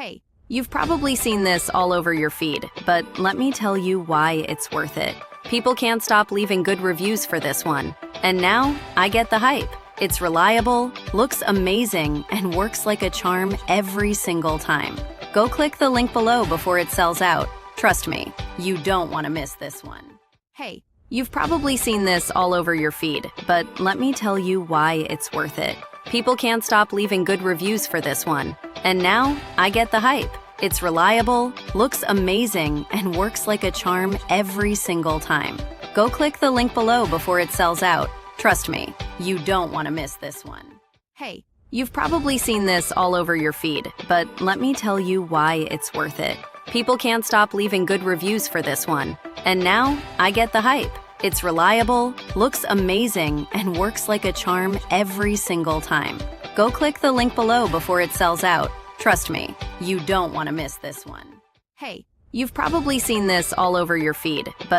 Hey, you've probably seen this all over your feed, but let me tell you why it's worth it. People can't stop leaving good reviews for this one. And now, I get the hype. It's reliable, looks amazing, and works like a charm every single time. Go click the link below before it sells out. Trust me, you don't want to miss this one. Hey, you've probably seen this all over your feed, but let me tell you why it's worth it. People can't stop leaving good reviews for this one. And now, I get the hype. It's reliable, looks amazing, and works like a charm every single time. Go click the link below before it sells out. Trust me, you don't want to miss this one. Hey, you've probably seen this all over your feed, but let me tell you why it's worth it. People can't stop leaving good reviews for this one. And now, I get the hype. It's reliable, looks amazing, and works like a charm every single time. Go click the link below before it sells out. Trust me, you don't want to miss this one. Hey, you've probably seen this all over your feed, but